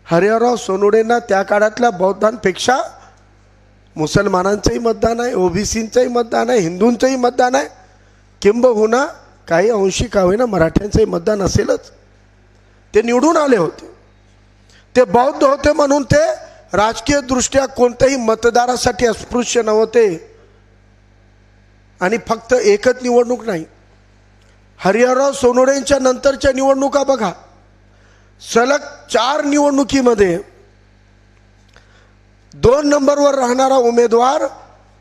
हरिहरराव सोनवणेंना त्या काळातल्या बौद्धांपेक्षा मुसलमानांचंही मतदान आहे, ओबीसींचंही मतदान आहे, हिंदूंचंही मतदान आहे, किंबहुना काही अंशी का होईना मराठ्यांचंही मतदान असेलच. ते निवडून आले होते. ते बौद्ध होते म्हणून ते राजकीय दृष्ट्या कोणत्याही मतदारासाठी अस्पृश्य नव्हते. आणि फक्त एकच निवडणूक नाही, हरिहरराव सोनवणेंच्या नंतरच्या निवडणुका बघा, सलग 4 निवडणुकीमध्ये 2 नंबरवर राहणारा उमेदवार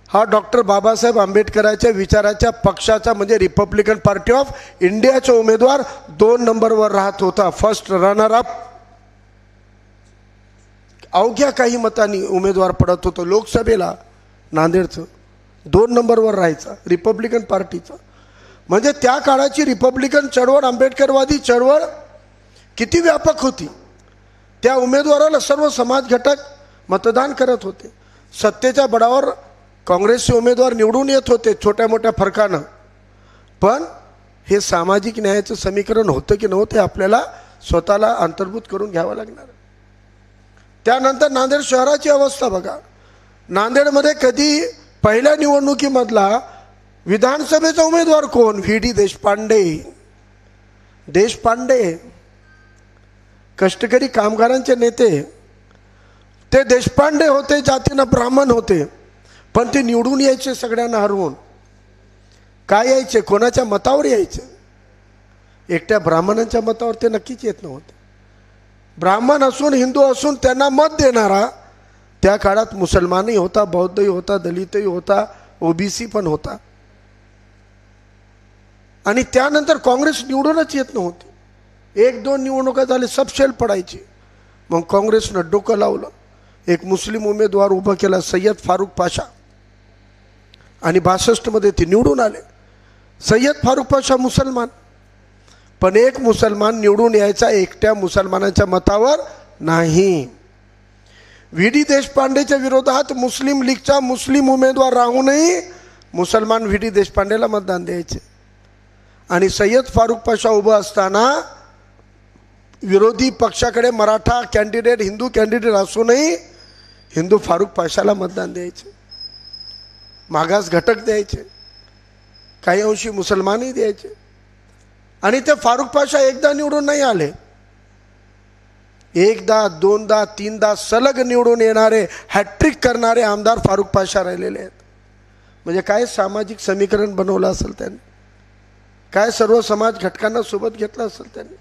हा डॉक्टर बाबासाहेब आंबेडकरांच्या विचाराच्या पक्षाचा म्हणजे रिपब्लिकन पार्टी ऑफ इंडियाचा उमेदवार 2 नंबरवर राहत होता. फर्स्ट रनर अप अवघ्या काही मतांनी उमेदवार पडत होतो. लोकसभेला नांदेडचं 2 नंबरवर राहायचा रिपब्लिकन पार्टीचा. म्हणजे त्या काळाची रिपब्लिकन चळवळ, आंबेडकरवादी चळवळ किती व्यापक होती. त्या उमेदवाराला सर्व समाज घटक मतदान करत होते. सत्तेच्या बळावर काँग्रेसचे उमेदवार निवडून येत होते छोट्या मोठ्या फरकानं. पण हे सामाजिक न्यायाचं समीकरण होतं की नव्हतं आपल्याला स्वतःला अंतर्भूत करून घ्यावं लागणार. त्यानंतर नांदेड शहराची अवस्था बघा. नांदेडमध्ये कधी पहिल्या निवडणुकीमधला विधानसभेचा उमेदवार कोण? व्ही.डी. देशपांडे. देशपांडे कष्टकरी कामगारांचे नेते. ते देशपांडे होते, जातीनं ब्राह्मण होते, पण ते निवडून यायचे सगळ्यांना हरवून. काय यायचे? कोणाच्या मतावर यायचे? एकट्या ब्राह्मणांच्या मतावर ते नक्कीच येत नव्हते. ब्राह्मण असून हिंदू असून त्यांना मत देणारा त्या काळात मुसलमानही होता, बौद्धही होता, दलितही होता, ओबीसी पण होता. आणि त्यानंतर काँग्रेस निवडूनच येत नव्हती. 1-2 निवडणुका झाले सबशेल पडायची. मग काँग्रेसनं डोकं लावलं, एक मुस्लिम उमेदवार उभा केला, सय्यद फारुक पाशा, आणि 62 मध्ये ते निवडून आले. सय्यद फारुक पाशा मुसलमान, पण एक मुसलमान निवडून यायचा एकट्या मुसलमानांच्या मतावर नाही. व्ही.डी. देशपांडेच्या विरोधात मुस्लिम लीगचा मुस्लिम उमेदवार राहूनही मुसलमान व्ही.डी. देशपांडेला मतदान द्यायचे. आणि सय्यद फारुक पाशा उभं असताना विरोधी पक्षाकडे मराठा कॅन्डिडेट, हिंदू कॅन्डिडेट असूनही हिंदू फारुक पाशाला मतदान द्यायचे. मागास घटक द्यायचे, काही अंशी मुसलमानही द्यायचे. आणि ते फारुक पाशा एकदा निवडून नाही आले, 1दा 2दा 3दा सलग निवडून येणारे, हॅट्रिक करणारे आमदार फारुक पाशा राहिलेले आहेत. म्हणजे काय सामाजिक समीकरण बनवलं असेल त्यांनी, काय सर्व समाज घटकांना सोबत घेतलं असेल त्यांनी.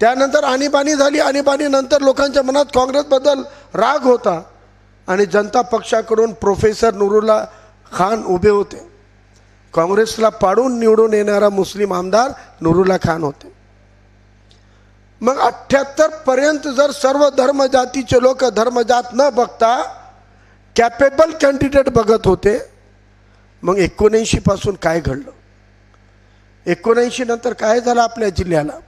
त्यानंतर आणीबाणी झाली. आणीबाणीनंतर लोकांच्या मनात काँग्रेसबद्दल राग होता आणि जनता पक्षाकडून प्रोफेसर नूरुल्ला खान उभे होते. काँग्रेसला पाडून निवडून येणारा मुस्लिम आमदार नूरुल्ला खान होते. मग 78 पर्यंत जर सर्व धर्म जातीचे लोक धर्मजात न बघता कॅपेबल कॅन्डिडेट बघत होते, मग 79 पासून काय घडलं? 79 नंतर काय झालं आपल्या जिल्ह्याला?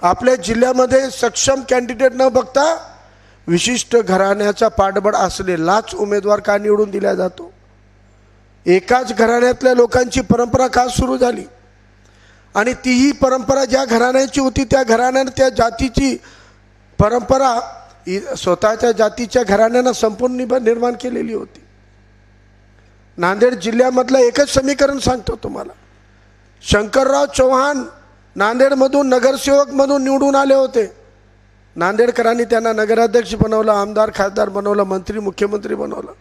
आपल्या जिल्ह्यामध्ये सक्षम कॅन्डिडेट न बघता विशिष्ट घराण्याचा पाठबळ असलेलाच उमेदवार का निवडून दिला जातो? एकाच घराण्यातल्या लोकांची परंपरा का सुरू झाली? आणि तीही परंपरा ज्या घराण्याची होती त्या घराण्याने त्या जातीची परंपरा स्वतःच्या जातीच्या घराण्यानं संपूर्ण निर्माण केलेली होती. नांदेड जिल्ह्यामधलं एकच समीकरण सांगतो तुम्हाला. शंकरराव चव्हाण नांदेडमधून नगरसेवक म्हणून निवडून आले होते. नांदेडकरांनी त्यांना नगराध्यक्ष बनवलं, आमदार खासदार बनवलं, मंत्री मुख्यमंत्री बनवलं.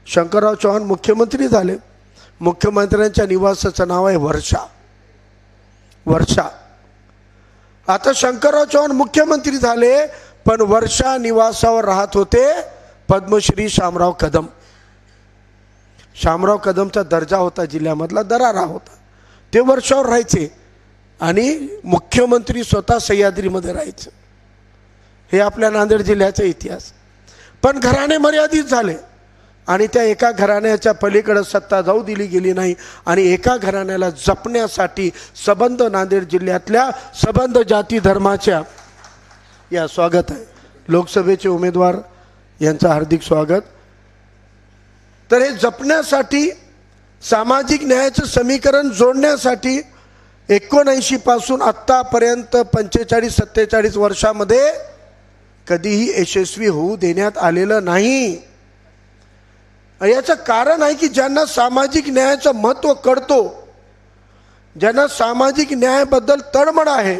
शंकरराव चव्हाण मुख्यमंत्री झाले. मुख्यमंत्र्यांच्या निवासाचं नाव आहे वर्षा. वर्षा. आता शंकरराव चव्हाण मुख्यमंत्री झाले, पण वर्षा निवासावर राहत होते पद्मश्री शामराव कदम. शामराव कदमचा दर्जा होता जिल्ह्यामधला, दरारा होता. ते वर्षावर राहायचे आणि मुख्यमंत्री स्वतः सह्याद्रीमध्ये राहायचे. हे आपल्या नांदेड जिल्ह्याचा इतिहास. पण घराणे मर्यादित झाले आणि त्या एका घराण्याच्या पलीकडे सत्ता जाऊ दिली गेली नाही. आणि एका घराण्याला जपण्यासाठी सबंध नांदेड जिल्ह्यातल्या सबंध जाती धर्माच्या या स्वागत आहे लोकसभेचे उमेदवार यांचं हार्दिक स्वागत. तर हे जपण्यासाठी, सामाजिक न्यायाचं समीकरण जोडण्यासाठी 1979 पासून आत्तापर्यंत 45-47 वर्षामध्ये कधीही यशस्वी होऊ देण्यात आलेलं नाही। याचं कारण आहे की ज्यांना सामाजिक न्यायाचं महत्त्व कळतो, ज्यांना सामाजिक न्यायाबद्दल तळमळ आहे,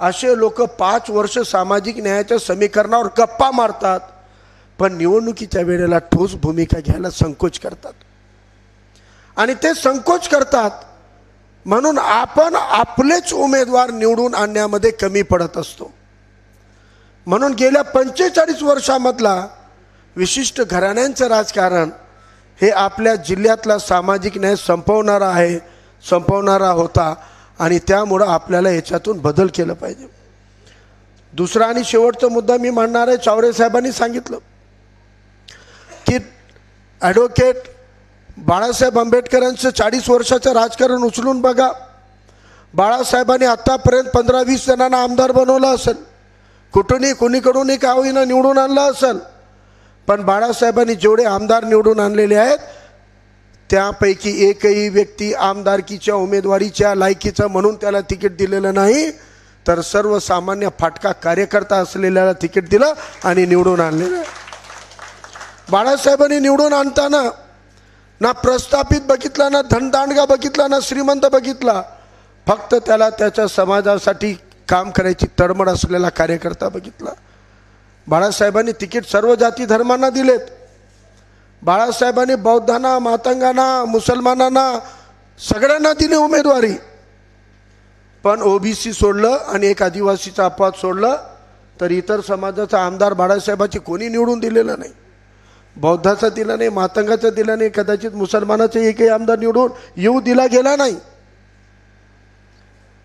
असे लोक 5 वर्ष सामाजिक न्यायाच्या समीकरणावर गप्पा मारतात, पण निवडणुकीच्या वेळेला ठोस भूमिका घ्यायला संकोच करतात। आणि ते संकोच करतात म्हणून आपण आपलेच उमेदवार निवडून आणण्यामध्ये कमी पडत असतो। म्हणून गेल्या 45 वर्षामधला विशिष्ट घराण्यांचं राजकारण हे आपल्या जिल्ह्यातला सामाजिक न्याय संपवणारा होता आणि त्यामुळे आपल्याला याच्यातून बदल केला पाहिजे। दुसरा आणि शेवटचा मुद्दा मी मांडणार आहे। चावरे साहेबांनी सांगितलं की ॲडव्होकेट बाळासाहेब आंबेडकरांचं 40 वर्षाचं राजकारण उचलून बघा। बाळासाहेबांनी आतापर्यंत 15-20 जणांना आमदार बनवलं असेल, कुठूनही कोणीकडूनही का होईना निवडून आणलं असेल, पण बाळासाहेबांनी जेवढे आमदार निवडून आणलेले आहेत त्यापैकी एकही व्यक्ती आमदारकीच्या उमेदवारीच्या लायकीचा म्हणून त्याला तिकीट दिलेलं नाही, तर सर्वसामान्य फाटका कार्यकर्ता असलेल्याला तिकीट दिलं आणि निवडून आणलेलं। बाळासाहेबांनी निवडून आणताना ना प्रस्थापित बघितला, ना धनदांडगा बघितला, ना श्रीमंत बघितला, फक्त त्याला त्याच्या समाजासाठी काम करायची तळमळ असलेला कार्यकर्ता बघितला। बाळासाहेबांनी तिकीट सर्व जाती धर्मांना दिलेत। बाळासाहेबांनी बौद्धांना, मातंगांना, मुसलमानांना सगळ्यांना दिली उमेदवारी, पण ओबीसी सोडलं आणि एक आदिवासीचा अपवाद सोडलं तर इतर समाजाचा आमदार बाळासाहेबांची कोणी निवडून दिलेलं नाही। बौद्धाचा दिला नाही, मातंगाचा दिला नाही, कदाचित मुसलमानाचा एकही आमदार निवडून येऊ दिला गेला नाही।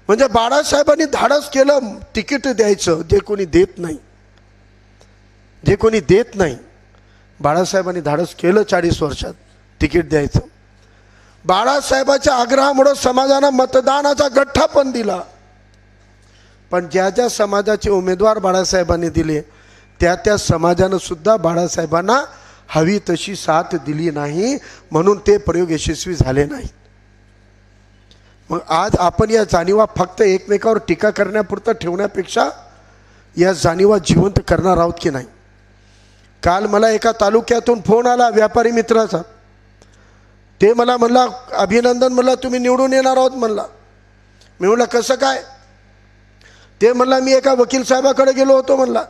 म्हणजे बाळासाहेबांनी धाडस केलं तिकीट द्यायचं, जे कोणी देत नाही, बाळासाहेबांनी धाडस केलं 40 वर्षात तिकीट द्यायचं। बाळासाहेबाच्या आग्रहामुळे समाजानं मतदानाचा गठ्ठा पण दिला, पण ज्या ज्या समाजाचे उमेदवार बाळासाहेबांनी दिले त्या समाजानं सुद्धा बाळासाहेबांना हवी तशी साथ दिली नाही, म्हणून ते प्रयोग यशस्वी झाले नाहीत। मग आज आपण या जाणीवा फक्त एकमेकावर टीका करण्यापुरतं ठेवण्यापेक्षा या जाणीवा जिवंत करणार आहोत की नाही। काल मला एका तालुक्यातून फोन आला व्यापारी मित्राचा, ते मला म्हणला अभिनंदन, म्हणला तुम्ही निवडून येणार आहोत म्हणला। मी म्हणलं कसं काय? ते म्हणला मी एका वकील साहेबाकडे गेलो होतो म्हणला,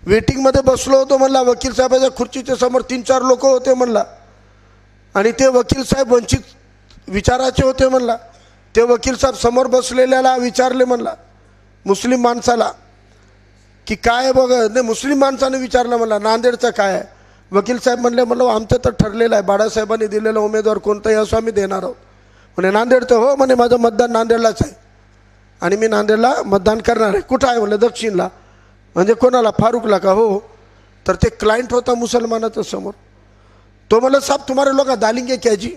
वेटिंगमध्ये बसलो होतो म्हणला, वकील साहेबाच्या खुर्चीच्या समोर 3-4 लोक होते म्हणला, आणि ते वकील साहेब वंचित विचाराचे होते म्हणला। ते वकील साहेब समोर बसलेल्याला विचारले म्हणला, मुस्लिम माणसाला की काय बघ, नाही मुस्लिम माणसाने विचारलं म्हणला नांदेडचं काय आहे? वकील साहेब म्हणले म्हणलं आमचं तर ठरलेलं आहे, बाळासाहेबांनी दिलेला उमेदवार कोणताही असो आम्ही देणार आहोत। म्हणे नांदेडचं? हो म्हणे, माझं मतदान नांदेडलाच आहे आणि मी नांदेडला मतदान करणार आहे। कुठं आहे म्हणलं? दक्षिणला। म्हणजे कोणाला? फारुकला का? हो। तर ते क्लायंट होता मुसलमानाच्या समोर। तो म्हणलं साहब तुम्हारे लोग डालेंगे क्या जी?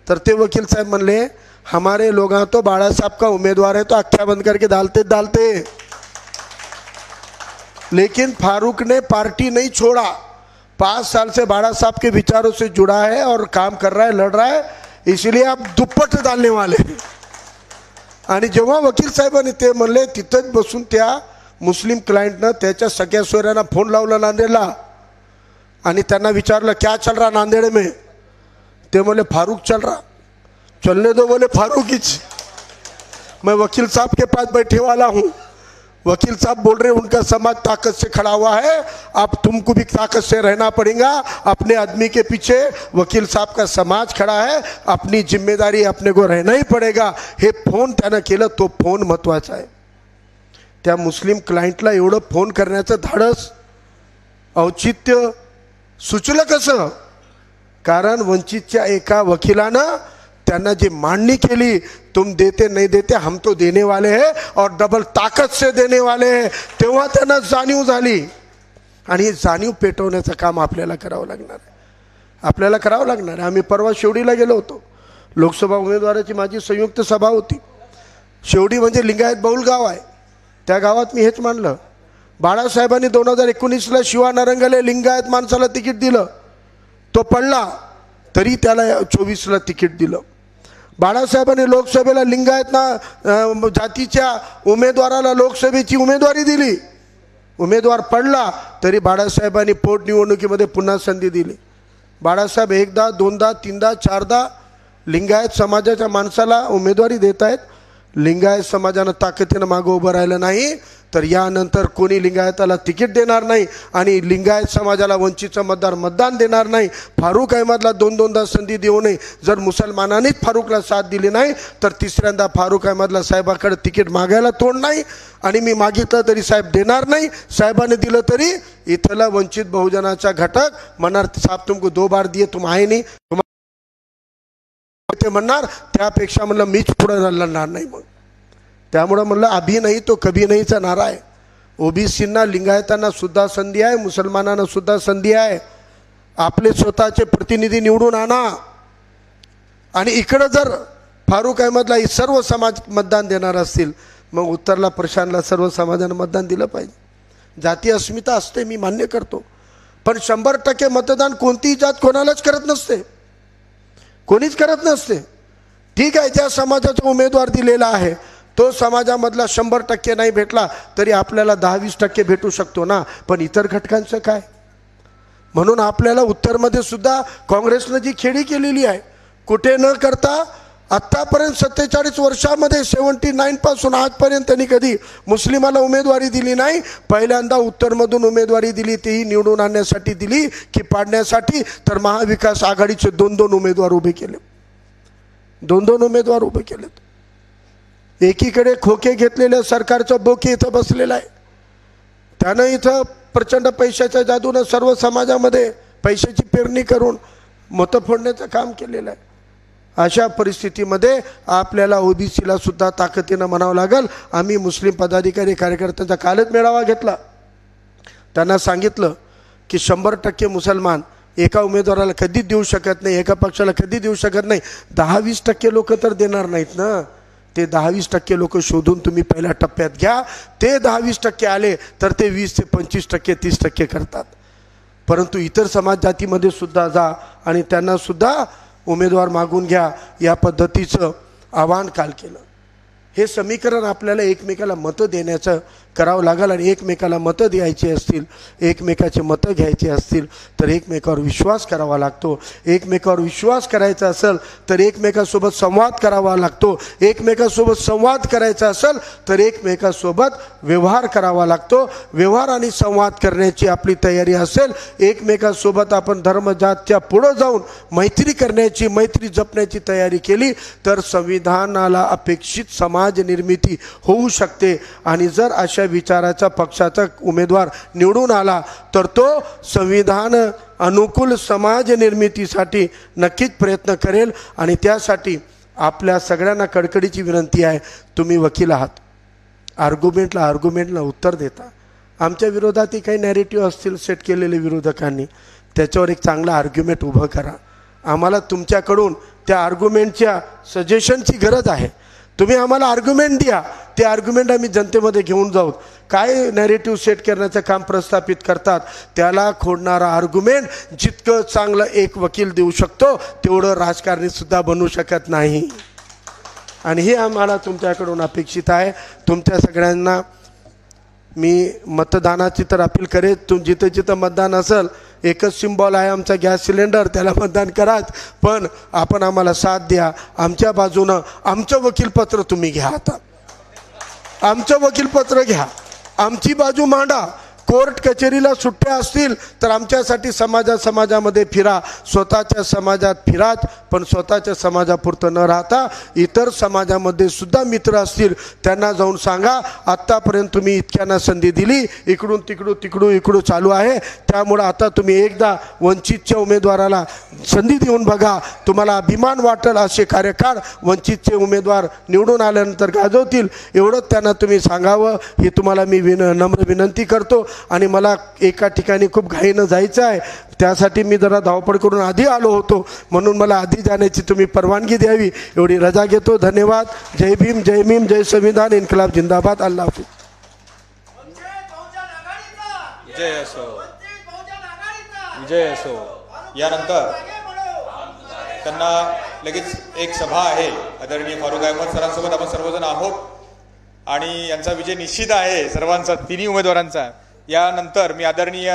तर ते वकील साहेब म्हणले हमारे लोग तो बाड़ा साहब का उम्मीदवार है तो आख्या बंद करके डालते, लेकिन फारूक ने पार्टी नहीं छोड़ा। 5 साल से बाड़ा साहब के विचारों से जुड़ा है और काम कर रहा है, लड़ रहा है, इसलिए आप दुप्पट डालने वाले। आणि जेव्हा वकील साहेबांनी ते म्हणले तिथंच बसून त्या मुस्लिम क्लायंटनं त्याच्या सगळ्या सोयऱ्यांना फोन लावला नांदेडला आणि त्यांना विचारलं क्या चल रहा नांदेड़ में? ते बोले फारूक चल रहा। चलने दो बोले फारूक ही। मैं वकील साहब के पास बैठे वाला हूँ, वकील साहब बोल रहे उनका समाज ताकत से खड़ा हुआ है, अब तुमको भी ताकत से रहना पड़ेगा, अपने आदमी के पीछे वकील साहब का समाज खड़ा है, अपनी जिम्मेदारी अपने को रहना ही पड़ेगा। हे फोन त्यानं केलं, तो फोन महत्त्वाचा आहे। त्या मुस्लिम क्लायंटला एवढं फोन करण्याचं धाडस, औचित्य सुचलं कसं? कारण वंचितच्या एका वकिलानं त्यांना जी मांडणी केली, तुम देते नहीं देते हम तो देने वाले हैं और डबल ताकत से देने वाले हैं, तेव्हा त्यांना जाणीव झाली। आणि हे जाणीव पेटवण्याचं काम आपल्याला करावं लागणार आहे, आम्ही परवा शेवडीला गेलो होतो, लोकसभा उमेदवाराची माझी संयुक्त सभा होती। शेवडी म्हणजे लिंगायत बहुल गाव आहे, त्या गावात मी हेच मानलं, बाळासाहेबांनी 2019ला शिवा नरंगले लिंगायत माणसाला तिकीट दिलं, तो पडला तरी त्याला 24ला तिकीट दिलं। बाळासाहेबांनी लोकसभेला लिंगायत जातीच्या उमेदवाराला लोकसभेची उमेदवारी दिली, उमेदवार पडला तरी बाळासाहेबांनी पोटनिवडणुकीमध्ये पुन्हा संधी दिली. बाळासाहेब एकदा दोनदा तीनदा चारदा लिंगायत समाजाच्या माणसाला उमेदवारी देत आहेत. लिंगायत समाजानं ताकदीनं मागं उभं राहिलं नाही तर यानंतर कोणी लिंगायताला तिकीट देणार नाही आणि लिंगायत समाजाला वंचितचा मतदार मतदान देणार नाही. फारुख अहमदला दोनदा संधी देऊ नये. जर मुसलमानांनीच फारुखला साथ दिली नाही तर तिसऱ्यांदा फारुख अहमदला साहेबाकडे तिकीट मागायला तोंड नाही आणि मी मागितलं तरी साहेब देणार नाही. साहेबांनी दिलं तरी इथला वंचित बहुजनाचा घटक म्हणणार साहेब तुमको 2 बार दिए तुम आए नाही, ते म्हणणार त्यापेक्षा म्हणलं मीच पुढे लढणार नाही. मग त्यामुळे म्हणलं अभी नाही तो कभी नाहीचा नारा आहे. ओबीसींना लिंगायतांना सुद्धा संधी आहे, मुसलमानांना सुद्धा संधी आहे. आपले स्वतःचे प्रतिनिधी निवडून आणा. आणि इकडं जर फारुख अहमदला सर्व समाज मतदान देणार असतील मग उत्तरला प्रशांतला सर्व समाजानं मतदान दिलं पाहिजे. जातीय अस्मिता असते मी मान्य करतो, पण 100% मतदान कोणतीही जात कोणालाच करत नसते, कोणीच करत नसते. ठीक आहे, ज्या समाजाचा उमेदवार दिलेला आहे तो समाजामधला 100% नाही भेटला तरी आपल्याला 10-20% भेटू शकतो ना, पण इतर घटकांचं काय. म्हणून आपल्याला उत्तरमध्ये सुद्धा काँग्रेसनं जी खेळी केलेली आहे कुठे न करता आत्तापर्यंत 47 वर्षामध्ये 79 पासून आजपर्यंत त्यांनी कधी मुस्लिमाला उमेदवारी दिली नाही. पहिल्यांदा उत्तरमधून उमेदवारी दिली, तेही निवडून आणण्यासाठी दिली की पाडण्यासाठी. तर महाविकास आघाडीचे 2 उमेदवार उभे केले, 2 उमेदवार उभे केलेत. एकीकडे खोके घेतलेल्या सरकारचं बोके इथं बसलेलं आहे. त्यानं इथं प्रचंड पैशाच्या जादूनं सर्व समाजामध्ये पैशाची पेरणी करून मतं फोडण्याचं काम केलेलं आहे. अशा परिस्थितीमध्ये आपल्याला ओबीसीला सुद्धा ताकदीनं म्हणावं लागेल. आम्ही मुस्लिम पदाधिकारी कार्यकर्त्यांचा कालच मेळावा घेतला. त्यांना सांगितलं की 100% मुसलमान एका उमेदवाराला कधीच देऊ शकत नाही, एका पक्षाला कधी देऊ शकत नाही. 10-20% लोक तर देणार नाहीत ना. ते 10-20% लोक शोधून तुम्ही पहिल्या टप्प्यात घ्या. ते 10-20% आले तर ते 20 ते 25%, 30% करतात. परंतु इतर समाज जातीमध्ये सुद्धा जा आणि त्यांना सुद्धा उमेदवार मागून घ्या, या पद्धतीचं आवाहन काल केलं. हे समीकरण आपल्याला एकमेकाला मतं देण्याचं करावं लागेल. आणि एकमेकाला मतं द्यायची असतील, एकमेकाचे मतं घ्यायचे असतील तर एकमेकावर विश्वास करावा लागतो. एकमेकावर विश्वास करायचा असेल तर एकमेकासोबत संवाद करावा लागतो. एकमेकासोबत संवाद करायचा असेल तर एकमेकासोबत व्यवहार करावा लागतो. व्यवहार आणि संवाद करण्याची आपली तयारी असेल, एकमेकासोबत आपण धर्मजातच्या पुढं जाऊन मैत्री करण्याची, मैत्री जपण्याची तयारी केली तर संविधानाला अपेक्षित समाज निर्मिती होऊ शकते. आणि जर अशा विचाराचा पक्षाचा उमेदवार निवडून आला तर तो संविधान अनुकूल समाज निर्मितीसाठी नक्कीच प्रयत्न करेल. आणि त्यासाठी आपल्या सगळ्यांना कडकडीची विनंती आहे, तुम्ही वकील आहात, आर्ग्युमेंटला उत्तर देता. आमच्या विरोधातही काही नॅरेटिव्ह असतील सेट केलेले विरोधकांनी, त्याच्यावर एक चांगला आर्ग्युमेंट उभं करा. आम्हाला तुमच्याकडून त्या आर्ग्युमेंटच्या सजेशनची गरज आहे. तुम्ही आम्हाला आर्ग्युमेंट द्या, ते आर्ग्युमेंट आम्ही जनतेमध्ये घेऊन जाऊ. काय नॅरेटिव्ह सेट करण्याचं काम प्रस्थापित करतात त्याला खोडणारा आर्ग्युमेंट जितकं चांगलं एक वकील देऊ शकतो तेवढं राजकारणी सुद्धा बनू शकत नाही. आणि हे आम्हाला तुमच्याकडून अपेक्षित आहे. तुमच्या सगळ्यांना मी मतदानाची तर अपील करेन. जिथं जिथं मतदान असेल, एकच सिम्बॉल आहे आमचा गॅस सिलेंडर, त्याला मतदान कराच. पण आपण आम्हाला साथ द्या. आमच्या बाजूनं आमचं वकीलपत्र तुम्ही घ्या. आता आमचं वकीलपत्र घ्या, आमची बाजू मांडा. कोर्ट कचेरीला सुट्ट्या असतील तर आमच्यासाठी समाजामध्ये फिरा, स्वतःच्या समाजात फिराच. पण स्वतःच्या समाजापुरतं न राहता इतर समाजामध्ये सुद्धा मित्र असतील त्यांना जाऊन सांगा, आत्तापर्यंत तुम्ही इतक्यांना संधी दिली, इकडून तिकडून चालू आहे. त्यामुळं आता तुम्ही एकदा वंचितच्या उमेदवाराला संधी देऊन बघा, तुम्हाला अभिमान वाटेल. असे कार्यकाळ वंचितचे उमेदवार निवडून आल्यानंतर गाजवतील, एवढंच त्यांना तुम्ही सांगावं ही तुम्हाला मी नम्र विनंती करतो. आणि मला एका ठिकाणी खूप घाईनं जायचं आहे, त्यासाठी मी जरा धावपळ करून आधी आलो होतो, म्हणून मला आधी जाण्याची तुम्ही परवानगी द्यावी एवढी रजा घेतो. धन्यवाद. जय भीम, जय भीम, जय संविधान, इन्कलाब जिंदाबाद. अल्लाह हाफिज. विजय असो, विजय असो. यानंतर त्यांना लगेच एक सभा आहे आदरणीय फारुख अहमद सरांसोबत आपण सर्वजण आहोत आणि यांचा विजय निश्चित आहे सर्वांचा, तिन्ही उमेदवारांचा. यानंतर मी आदरणीय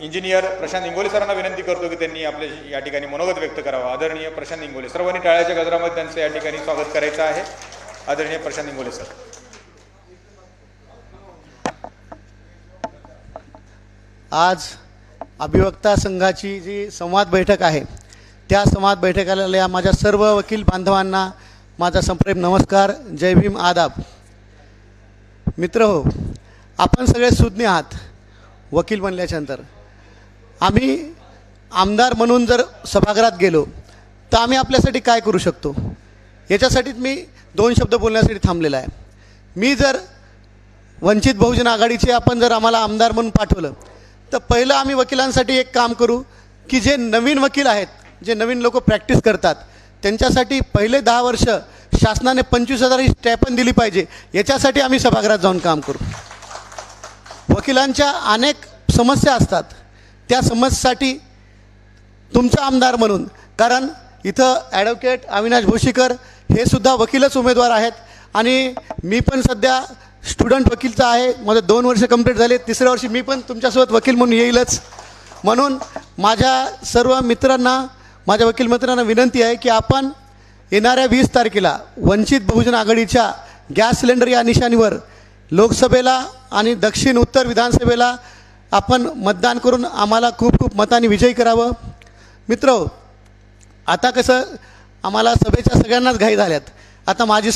इंजिनियर प्रशांत इंगोले सरांना विनंती करतो की त्यांनी आपले या ठिकाणी मनोगत व्यक्त करावं. आदरणीय प्रशांत इंगोले, सर्वांनी टाळ्याच्या गजरामध्ये त्यांचं या ठिकाणी स्वागत करायचं आहे. आदरणीय प्रशांत इंगोले सर. आज अभिवक्ता संघाची जी संवाद बैठक आहे त्या संवाद बैठकाला माझ्या सर्व वकील बांधवांना माझा संप्रेम नमस्कार, जय भीम, आदाब. मित्र हो, आपण सगळे सुज्ञ आहात. वकील बनल्याच्यानंतर आम्ही आमदार म्हणून जर सभागृहात गेलो तर आम्ही आपल्यासाठी काय करू शकतो याच्यासाठीच मी 2 शब्द बोलण्यासाठी थांबलेला आहे. मी जर वंचित बहुजन आघाडीचे आपण जर आम्हाला आमदार म्हणून पाठवलं तर पहिलं आम्ही वकिलांसाठी एक काम करू की जे नवीन वकील आहेत, जे नवीन लोक प्रॅक्टिस करतात, त्यांच्यासाठी पहिले 10 वर्ष शासनाने 25,000 ही स्टायपेंड दिली पाहिजे. याच्यासाठी आम्ही सभागृहात जाऊन काम करू. वकिलांच्या अनेक समस्या असतात, त्या समस्येसाठी तुमचा आमदार म्हणून, कारण इथं ॲडव्होकेट अविनाश भोशीकर हे सुद्धा वकीलच उमेदवार आहेत आणि मी पण सध्या स्टुडंट वकीलचा आहे. माझे 2 वर्ष कंप्लीट झाले, 3ऱ्या वर्षी मी पण तुमच्यासोबत वकील म्हणून येईलच. म्हणून माझ्या सर्व मित्रांना, माझ्या वकील मित्रांना विनंती आहे की आपण येणाऱ्या 20 तारखेला वंचित बहुजन आघाडीच्या गॅस सिलेंडर या निशाणीवर लोकसभेला आणि दक्षिण उत्तर विधानसभेला आपण मतदान करून आम्हाला खूप खूप मतांनी विजयी करावं. मित्र, आता कसं आम्हाला सभेच्या सगळ्यांनाच घाई झाल्यात. आता माझी